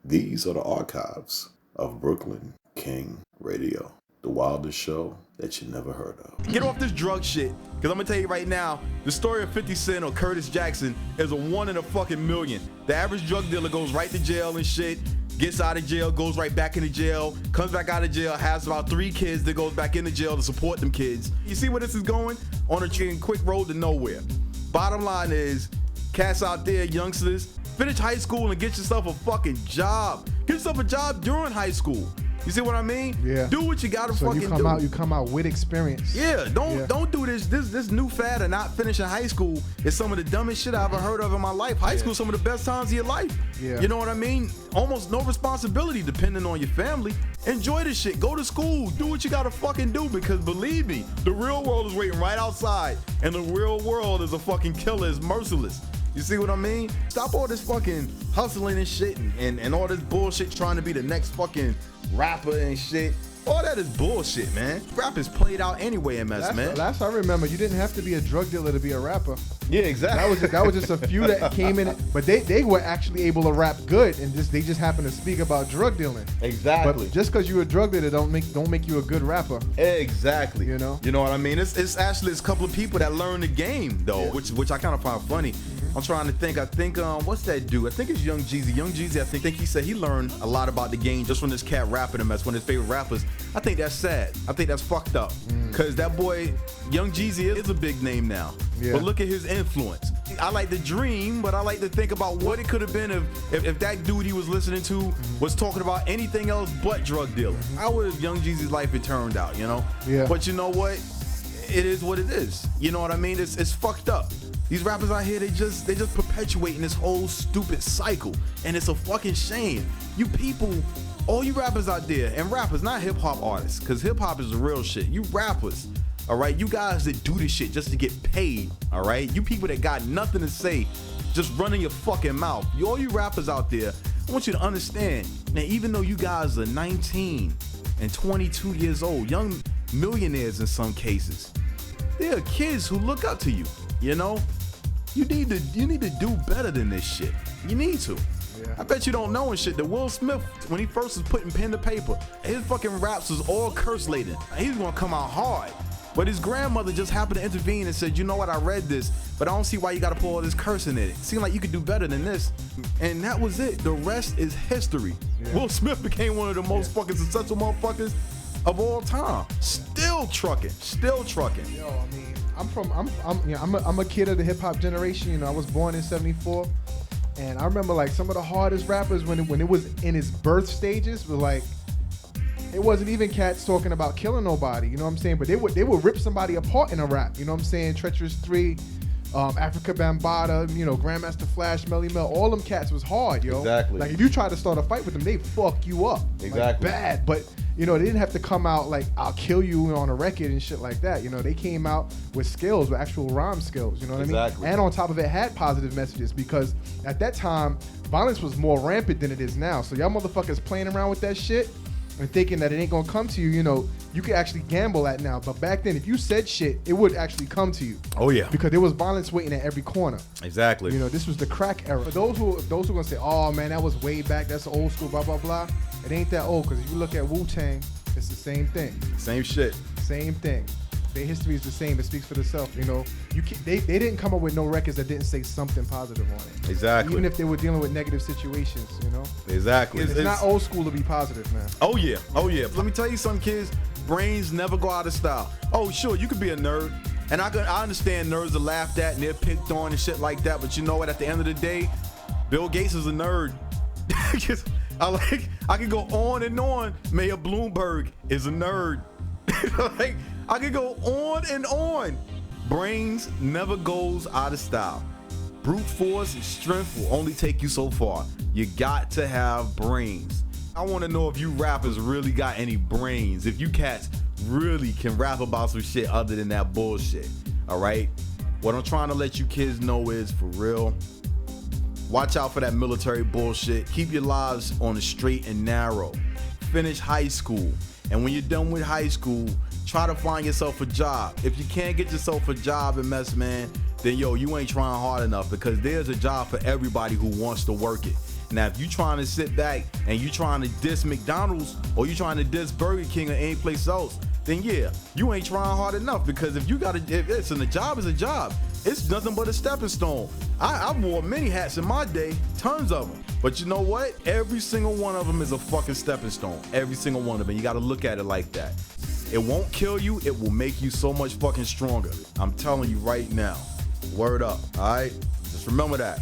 These are the archives of Brooklyn King Radio, the wildest show that you never heard of. Get off this drug shit, because I'm going to tell you right now, the story of 50 Cent or Curtis Jackson is a 1 in a fucking million. The average drug dealer goes right to jail and shit, gets out of jail, goes right back into jail, comes back out of jail, has about 3 kids that goes back into jail to support them kids. You see where this is going? On a quick road to nowhere. Bottom line is, cats out there, youngsters, finish high school and get yourself a fucking job. Get yourself a job during high school. You see what I mean? Yeah. Do what you gotta So fucking you do. come out with experience. Yeah, don't do this new fad of not finishing high school is some of the dumbest shit I ever heard of in my life. High school, some of the best times of your life. Yeah. You know what I mean? Almost no responsibility depending on your family. Enjoy this shit. Go to school. Do what you gotta fucking do, because believe me, the real world is waiting right outside, and the real world is a fucking killer. It's merciless. You see what I mean? Stop all this fucking hustling and shit and all this bullshit trying to be the next fucking rapper and shit. All that is bullshit, man. Rap is played out anyway, MS, man. Last I remember, you didn't have to be a drug dealer to be a rapper. Yeah, exactly. That was just a few that came in, but they were actually able to rap good, and they just happened to speak about drug dealing. Exactly. But just because you're a drug dealer don't make you a good rapper. Exactly. You know what I mean? It's actually a couple of people that learn the game though, Yeah. which I kind of find funny. I'm trying to think. I think what's that dude? I think it's Young Jeezy. Young Jeezy, I think he said he learned a lot about the game just from this cat rapping him as one of his favorite rappers. I think that's sad. I think that's fucked up. Cause that boy, Young Jeezy, is a big name now. Yeah. But look at his influence. I like to dream, but I like to think about what it could have been if that dude he was listening to was talking about anything else but drug dealing. How would Young Jeezy's life have turned out, you know? Yeah. But you know what? It is what it is. You know what I mean? It's fucked up. These rappers out here, they just perpetuating this whole stupid cycle, and it's a fucking shame. You people, all you rappers out there, and rappers, not hip hop artists, because hip hop is the real shit. You rappers, all right, you guys that do this shit just to get paid, all right. You people that got nothing to say, just running your fucking mouth. All you rappers out there, I want you to understand. Now, even though you guys are 19 and 22 years old, young millionaires in some cases, there are kids who look up to you. You know, you need to do better than this shit. You need to. Yeah. I bet you don't know and shit that Will Smith, when he first was putting pen to paper, his fucking raps was all curse laden. He was gonna come out hard. But his grandmother just happened to intervene and said, you know what, I read this, but I don't see why you gotta put all this cursing in it. It seemed like you could do better than this. And that was it. The rest is history. Yeah. Will Smith became one of the most fucking successful motherfuckers of all time. Still trucking. Yo, I mean, I'm a kid of the hip hop generation. You know, I was born in '74, and I remember like some of the hardest rappers when it was in its birth stages were like, it wasn't even cats talking about killing nobody. You know what I'm saying? But they would rip somebody apart in a rap. You know what I'm saying? Treacherous 3, Africa Bambaataa, you know, Grandmaster Flash, Melly Mel, all them cats was hard, yo. Exactly. Like if you try to start a fight with them, they fuck you up. Exactly. Like, bad, but. You know, they didn't have to come out like, I'll kill you on a record and shit like that. You know, they came out with skills, with actual rhyme skills, you know what I Exactly. mean? And on top of it, had positive messages, because at that time, violence was more rampant than it is now. So y'all motherfuckers playing around with that shit and thinking that it ain't gonna come to you, you know, you can actually gamble at now. But back then, if you said shit, it would actually come to you. Oh yeah. Because there was violence waiting at every corner. Exactly. You know, this was the crack era. For those who gonna say, oh man, that was way back, that's old school, blah, blah, blah. It ain't that old, because if you look at Wu-Tang, it's the same thing. Same shit. Same thing. Their history is the same. It speaks for itself. You know, they didn't come up with no records that didn't say something positive on it. Exactly. Even if they were dealing with negative situations, you know. Exactly. It's not old school to be positive, man. Oh yeah. Let me tell you something, kids. Brains never go out of style. Oh sure, you could be a nerd, and I understand nerds are laughed at and they're picked on and shit like that. But you know what? At the end of the day, Bill Gates is a nerd. I could go on and on. Mayor Bloomberg is a nerd. Like, I could go on and on. Brains never goes out of style. Brute force and strength will only take you so far. You got to have brains. I want to know if you rappers really got any brains. If you cats really can rap about some shit other than that bullshit. All right? What I'm trying to let you kids know is, for real, watch out for that military bullshit. Keep your lives on the straight and narrow. Finish high school. And when you're done with high school, try to find yourself a job. If you can't get yourself a job and mess, man, then yo, you ain't trying hard enough, because there's a job for everybody who wants to work it. Now, if you trying to sit back and you trying to diss McDonald's or you trying to diss Burger King or any place else, then yeah, you ain't trying hard enough, because if you got a job is a job. It's nothing but a stepping stone. I wore many hats in my day, tons of them. But you know what? Every single one of them is a fucking stepping stone. Every single one of them. You got to look at it like that. It won't kill you. It will make you so much fucking stronger. I'm telling you right now. Word up. All right? Just remember that.